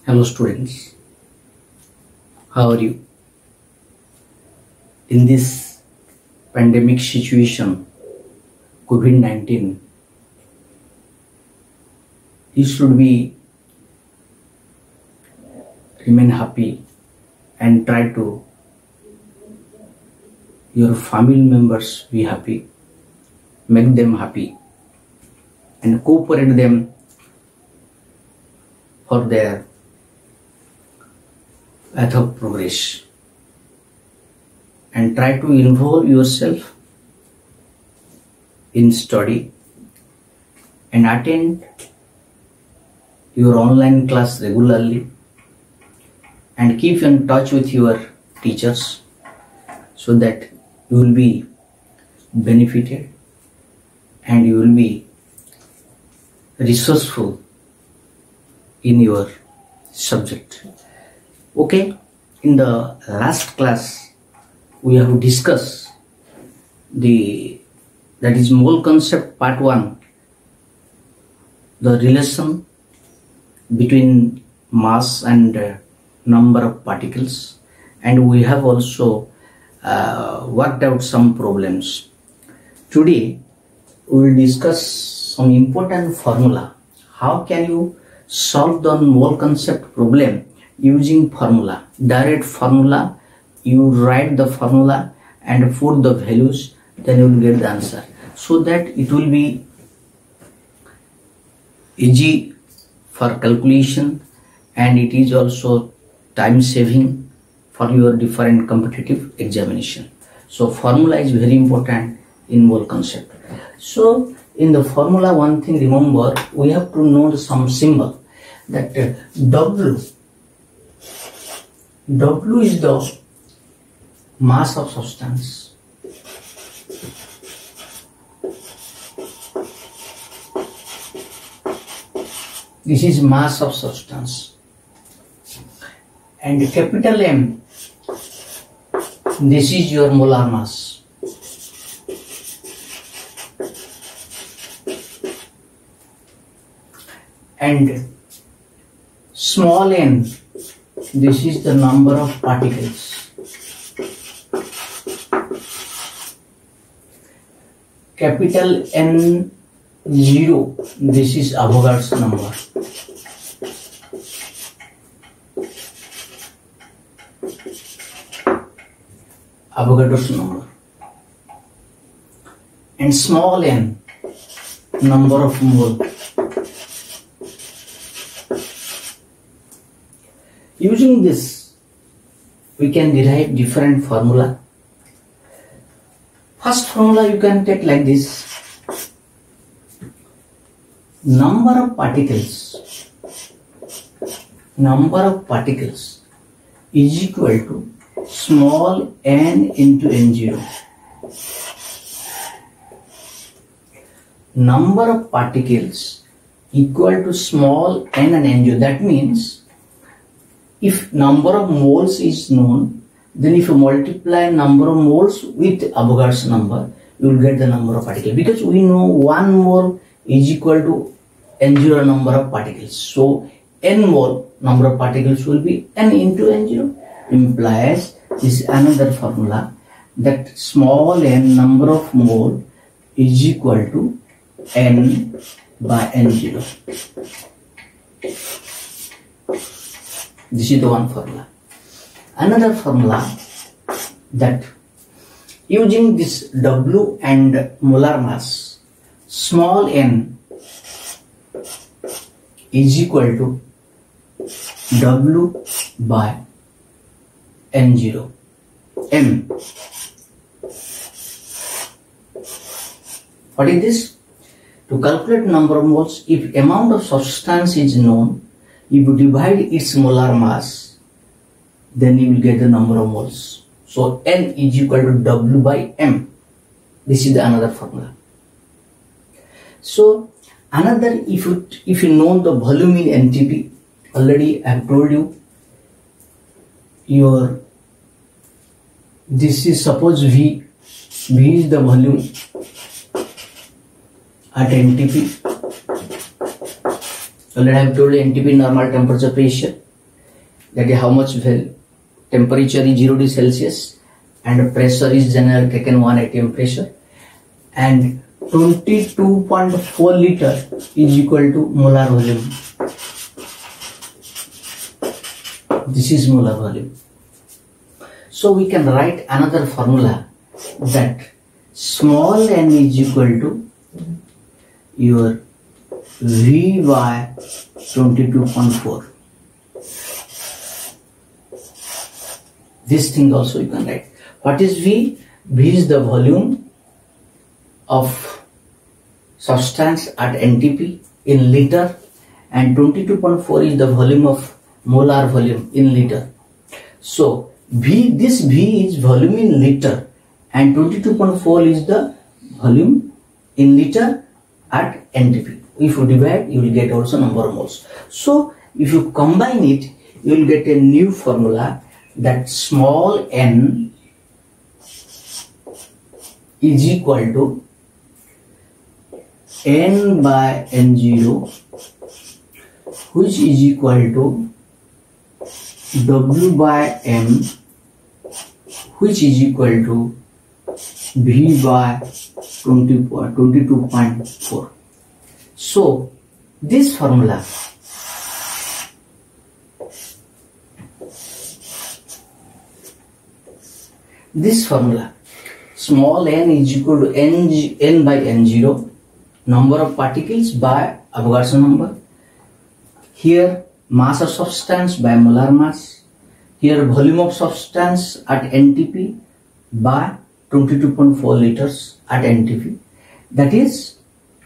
Hello students, how are you? In this pandemic situation, COVID-19, you should remain happy and try to your family members be happy, make them happy and cooperate them for their path of progress, and try to involve yourself in study and attend your online class regularly and keep in touch with your teachers so that you will be benefited and you will be resourceful in your subject. Okay, in the last class we have discussed that is mole concept part 1, the relation between mass and number of particles, and we have also worked out some problems. Today we will discuss some important formula. How can you solve the mole concept problem using formula, direct formula? You write the formula and put the values, then you will get the answer, so that it will be easy for calculation and it is also time saving for your different competitive examination. So formula is very important in mole concept. So in the formula, one thing remember, we have to know some symbol that W is the mass of substance. This is mass of substance. And capital M, this is your molar mass. And small n, this is the number of particles. Capital N0, this is Avogadro's number. Avogadro's number. And small n, number of mole. Using this, we can derive different formula. First formula you can take like this. Number of particles is equal to small n into n0. Number of particles equal to small n and n0. That means if number of moles is known, then if you multiply number of moles with Avogadro's number, you will get the number of particles, because we know 1 mole is equal to n0 number of particles. So n mole number of particles will be n into n0, implies this is another formula that small n number of mole is equal to n by n0. This is the one formula. Another formula, that using this W and molar mass, small n is equal to W by N0. M. What is this? To calculate number of moles, if amount of substance is known, if you divide its molar mass, then you will get the number of moles. So N is equal to W by M. This is the another formula. So another, if you know the volume in NTP, already I have told you, this is suppose V is the volume at NTP. Already I have told you NTP, normal temperature pressure. that is how much temperature is 0 degree Celsius and pressure is generally taken 1 atm pressure, and 22.4 liter is equal to molar volume. This is molar volume. So we can write another formula that small n is equal to your V by 22.4. This thing also you can write. What is V? V is the volume of substance at NTP in liter, and 22.4 is the volume of molar volume in liter. So this V is volume in liter and 22.4 is the volume in liter at NTP. If you divide, you will get also number of moles. So if you combine it, you will get a new formula that small n is equal to n by n0, which is equal to W by M, which is equal to V by 22.4. So this formula small n is equal to n by n0, number of particles by Avogadro number. Here mass of substance by molar mass. Here volume of substance at NTP by 22.4 liters at NTP. That is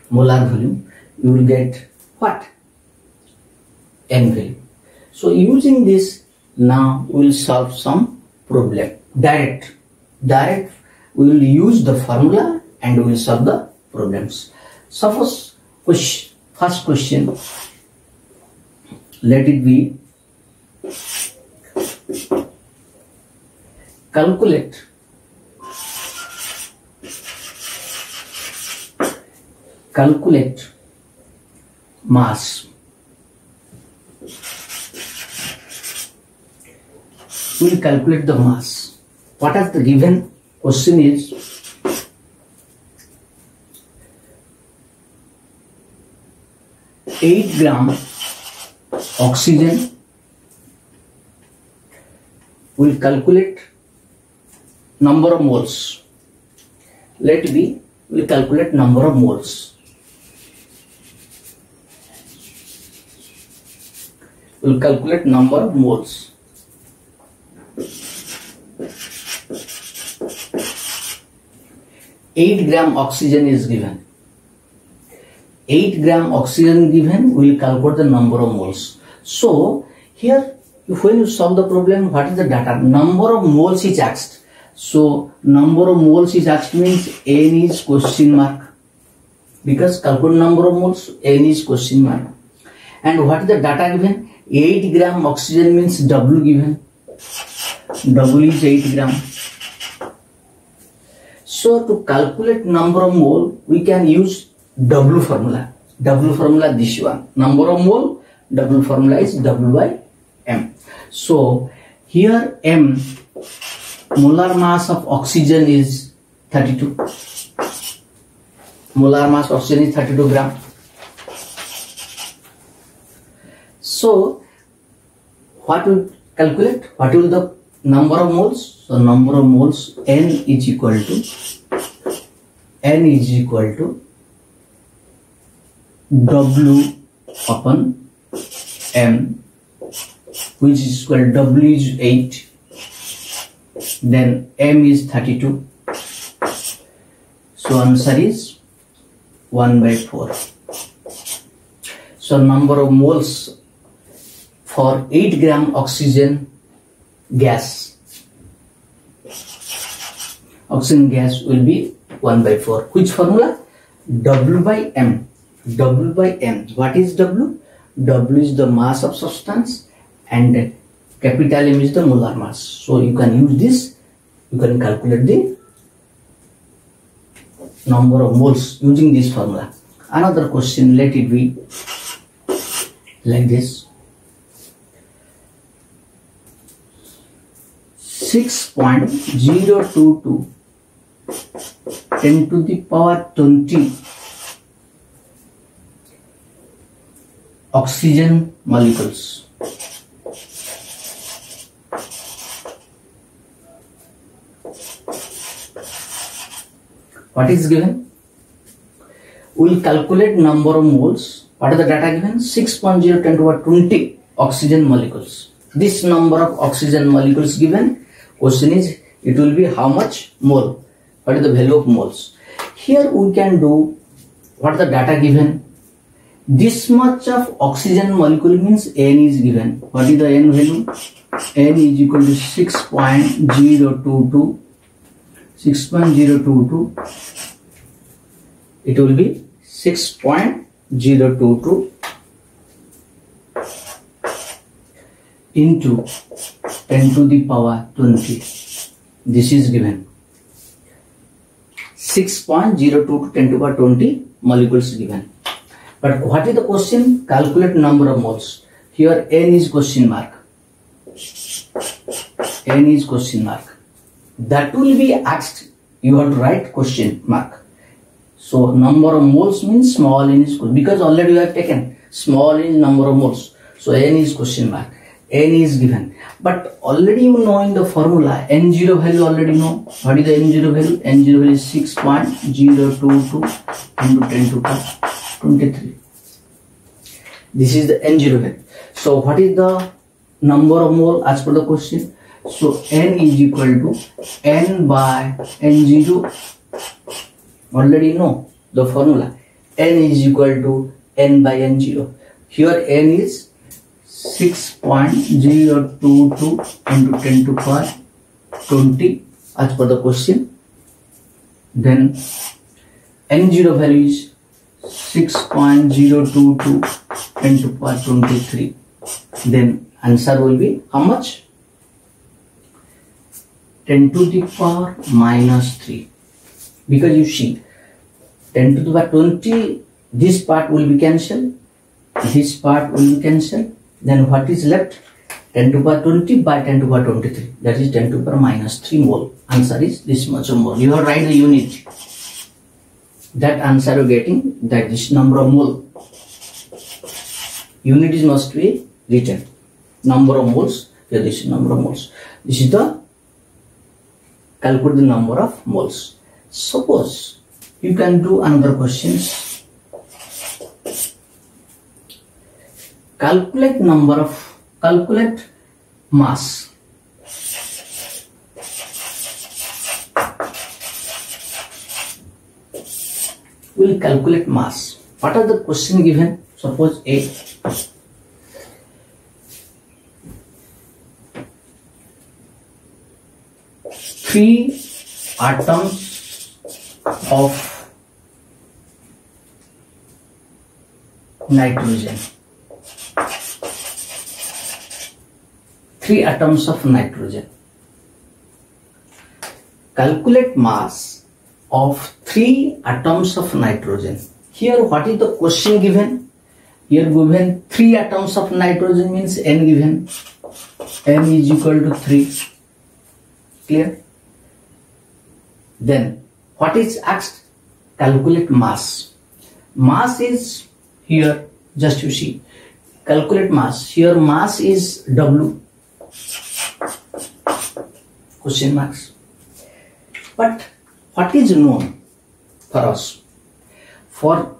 molar volume. You will get what? N value. So using this, now we will solve some problem. Direct. We will use the formula and we will solve the problems. Suppose first question, let it be calculate mass. We will calculate the mass. What is the given question is $8 gram oxygen. We will calculate number of moles. Let be, we will calculate number of moles. We will calculate number of moles. $8 gram oxygen is given. 8 gram oxygen given, we will calculate the number of moles. So here, when you solve the problem, what is the data? Number of moles is asked. So number of moles is asked means n is question mark, because calculate number of moles, n is question mark. And what is the data given? 8 gram oxygen means W given. W is 8 gram. So to calculate number of mole, we can use W formula. W formula this one. Number of mole, W formula is W by M. So here M, molar mass of oxygen is 32. Molar mass of oxygen is 32 gram. So what will calculate? What will the number of moles? So number of moles, N is equal to W upon M, which is equal to W is 8, then M is 32. So answer is 1 by 4. So number of moles for 8 gram oxygen gas. Oxygen gas will be 1 by 4. Which formula? W by M. W by M. What is W? W is the mass of substance and capital M is the molar mass. So you can use this. You can calculate the number of moles using this formula. Another question, let it be like this. 6.022 10 to the power 20 oxygen molecules. What is given? We will calculate number of moles. What are the data given? 6.0 10 to the power 20 oxygen molecules. This number of oxygen molecules given. Question is, it will be how much mole? What is the value of moles? Here we can do, what are the data given? This much of oxygen molecule means N is given. What is the N value? N is equal to 6.022. 6.022. It will be 6.022 into 10 to the power 20. This is given. 6.02 to 10 to the power 20 molecules given. But what is the question? Calculate number of moles. Here N is question mark. N is question mark. That will be asked. You have to write question mark. So number of moles means small n is, because already you have taken small n is number of moles. So N is question mark. N is given. But already you know in the formula, N0 value already know. What is the N0 value? N0 value is 6.022 into 10 to the power 23. This is the N0 value. So what is the number of mole as per the question? So N is equal to N by N0. Already know the formula. N is equal to N by N0. Here N is 6.022 into 10 to the power 20 as per the question. Then N0 value is 6.022 10 to the power 23. Then answer will be how much? 10 to the power minus 3. Because you see, 10 to the power 20, this part will be cancelled. This part will be cancelled. Then what is left? 10 to the power 20 by 10 to the power 23. That is 10 to the power minus 3 mole. Answer is this much of mole. You have to write the unit. That answer you are getting, that this number of mole. Unit is must be written. Number of moles. Here this is number of moles. This is the calculate the number of moles. Suppose you can do another questions. Calculate mass. We'll calculate mass. What are the question given? Suppose A. Three atoms of nitrogen. 3 atoms of nitrogen. Calculate mass of 3 atoms of nitrogen. Here what is the question given? Here given 3 atoms of nitrogen means N given. N is equal to 3. Clear? Then what is asked? Calculate mass. Mass is here, just you see. Calculate mass. Here mass is W. Question marks. But what is known for us? For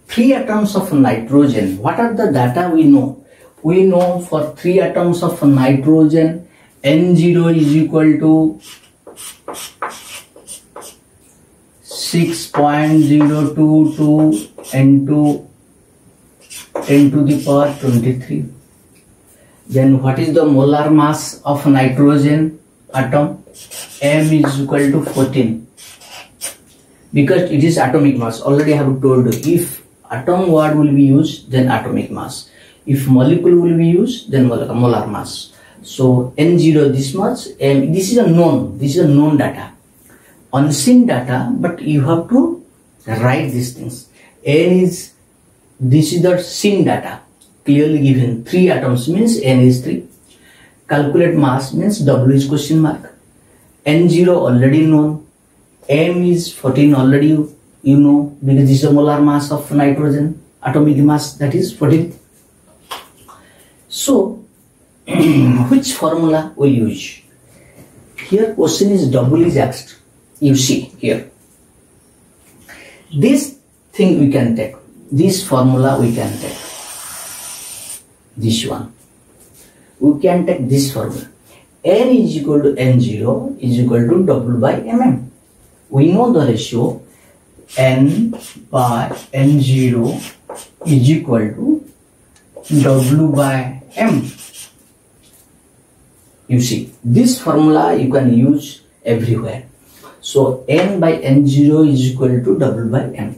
3 atoms of nitrogen, what are the data we know? We know for 3 atoms of nitrogen, N0 is equal to 6.022 into 10 to the power 23. Then what is the molar mass of nitrogen atom? M is equal to 14. Because it is atomic mass. Already I have told you, if atom word will be used, then atomic mass. If molecule will be used, then molar mass. So N0 this much, M, this is a known data. Unseen data, but you have to write these things. N is, this is the seen data. Clearly given 3 atoms means N is 3. Calculate mass means W is question mark. N0 already known, M is 14 already you know, because this is the molar mass of nitrogen, atomic mass, that is 14. So which formula we use? Here question is double is asked. You see here, this thing we can take, this formula we can take, this one we can take, this formula. N is equal to N0 is equal to W by mm. We know the ratio N by N0 is equal to W by M. You see, this formula you can use everywhere. So N by N0 is equal to W by M.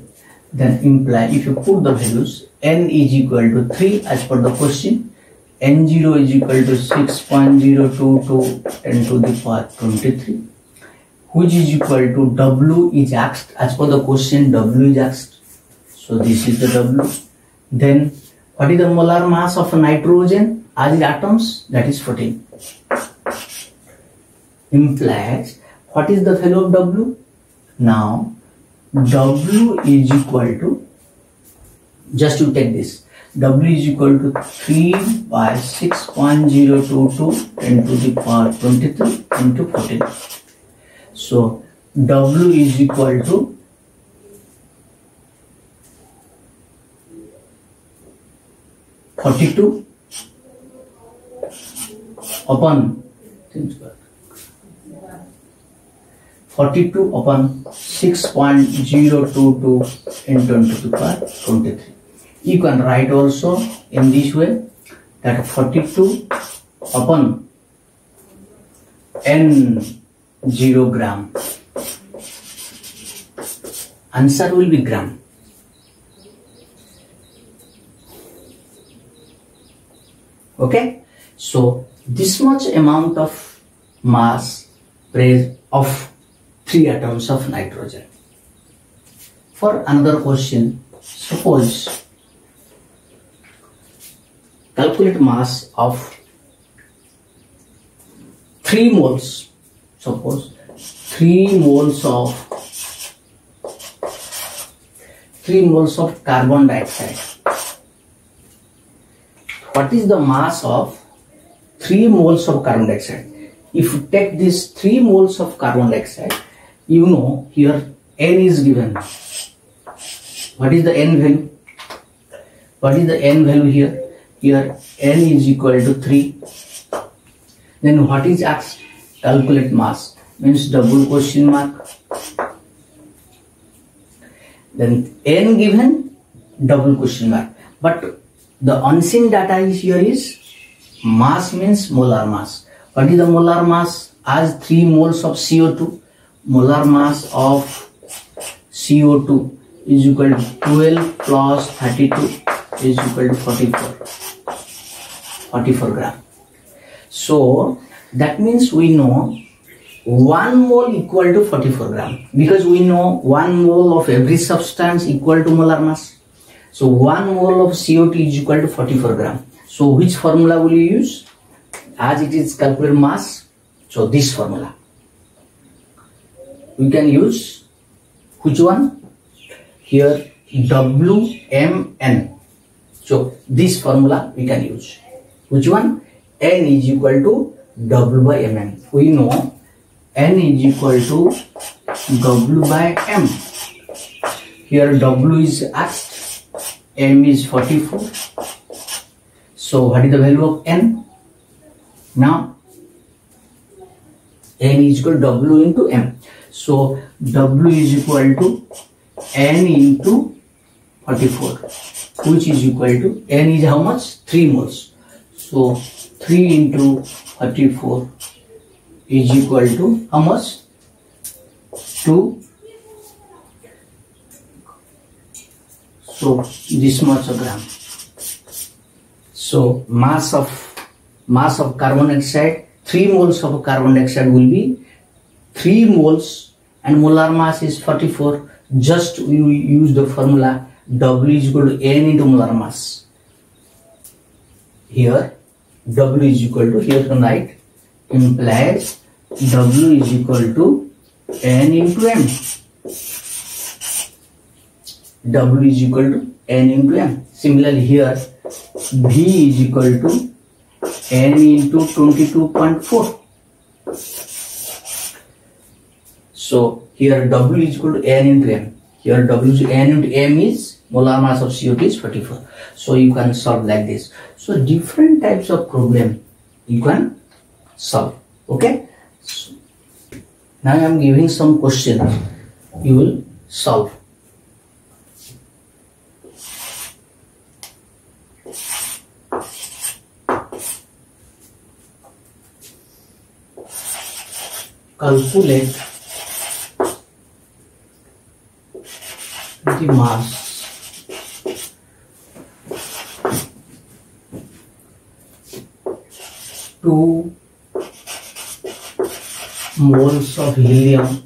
Then imply, if you put the values, N is equal to 3 as per the question, N0 is equal to 6.022 10 to the power 23, which is equal to W is asked, as per the question W is asked. So this is the W. Then what is the molar mass of nitrogen as in atoms? That is 14. Implies, what is the value of W? Now W is equal to, just to take this, W is equal to 3 by 6.022 10 to the power 23 into 14. So W is equal to 42 upon 42 upon 6.022 into 10 to the power 23. You can write also in this way, that 42 upon N0 gram. Answer will be gram. Okay, so this much amount of mass of 3 atoms of nitrogen. For another question, suppose calculate mass of 3 moles. Suppose 3 moles of carbon dioxide. What is the mass of 3 moles of carbon dioxide? If you take this 3 moles of carbon dioxide, you know here N is given. What is the N value? What is the N value here? Here N is equal to 3. Then what is asked? Calculate mass. Means double question mark. Then N given, double question mark. But the unseen data is here is mass, means molar mass. What is the molar mass? As 3 moles of CO2, molar mass of CO2 is equal to 12 plus 32 is equal to 44 gram. So that means we know 1 mole equal to 44 gram, because we know 1 mole of every substance equal to molar mass. So 1 mole of CO2 is equal to 44 gram. So which formula will you use? As it is calculate mass, so this formula we can use. Which one? Here WMN. So this formula we can use. Which one? N is equal to W by Mn. We know N is equal to W by M. Here W is asked, M is 44. So what is the value of N? Now N is equal to W into M. So W is equal to N into 44, which is equal to, N is how much? 3 moles. So 3 into 44 is equal to how much? 2. So this much a gram. So mass of carbon dioxide, 3 moles of carbon dioxide will be 3 moles and molar mass is 44. Just we use the formula W is equal to N into molar mass. Here W is equal to, here tonight implies W is equal to N into M. W is equal to N into M. Similarly here, V is equal to N into 22.4. So here W is equal to N into M. Here W is N into M is molar mass of CO2 is 44. So you can solve like this. So different types of problem you can solve. Okay. So now I am giving some questions you will solve. Calculate the mass two moles of helium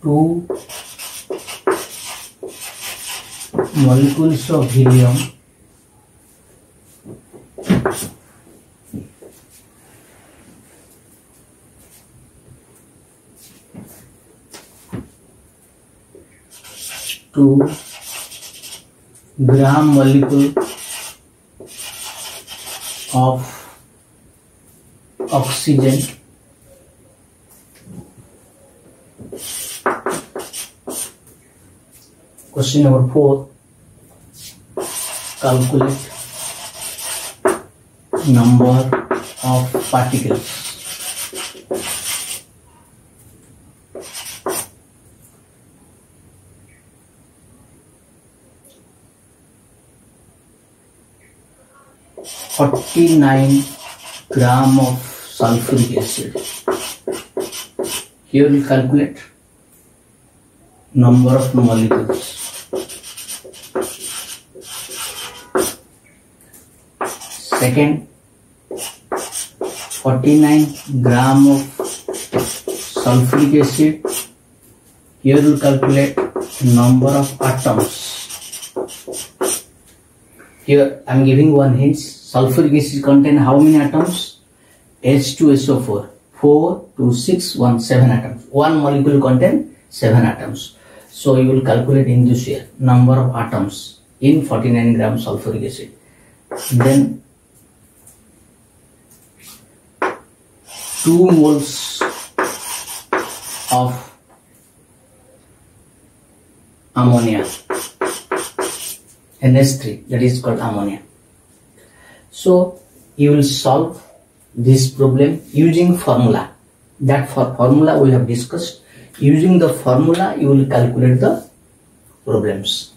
two molecules of helium two gram molecule of oxygen question number 4 calculate number of particles (49 gram of sulfuric acid). Here we calculate number of molecules. Second, 49 gram of sulfuric acid. Here we calculate number of atoms. Here I am giving one hint. Sulfuric acid contain how many atoms? H2SO4. 4, 2, 6, 1, 7 atoms. One molecule contain 7 atoms. So you will calculate in this way number of atoms in 49 gram sulfuric acid. Then 2 moles of ammonia. NH3, that is called ammonia. So you will solve this problem using formula. That formula we have discussed. Using the formula you will calculate the problems.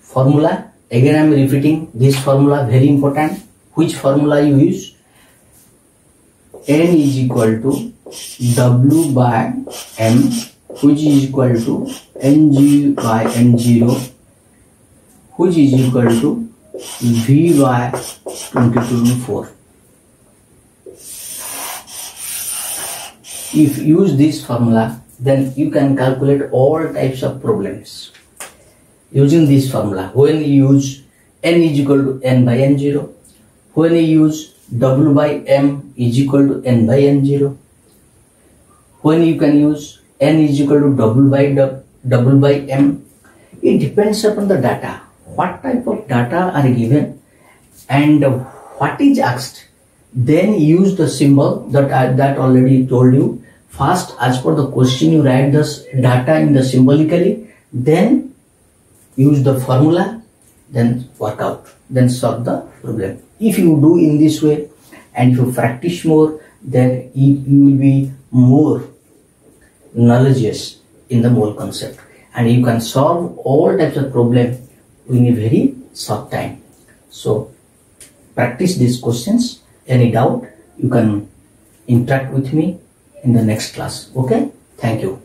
Formula, again I am repeating this formula, very important. Which formula you use? N is equal to W by M, which is equal to Ng by N0, which is equal to V by 22/4. If you use this formula, then you can calculate all types of problems using this formula. When you use N is equal to N by N0, when you use W by M is equal to N by N0, when you can use N is equal to W by M, it depends upon the data. What type of data are given and what is asked. Then use the symbol that already told you. First, as per the question, you write this data in the symbolically, then use the formula, then work out, then solve the problem. If you do in this way and if you practice more, then you will be more knowledgeous in the mole concept, and you can solve all types of problem in a very short time. So practice these questions. Any doubt, you can interact with me in the next class. Okay, thank you.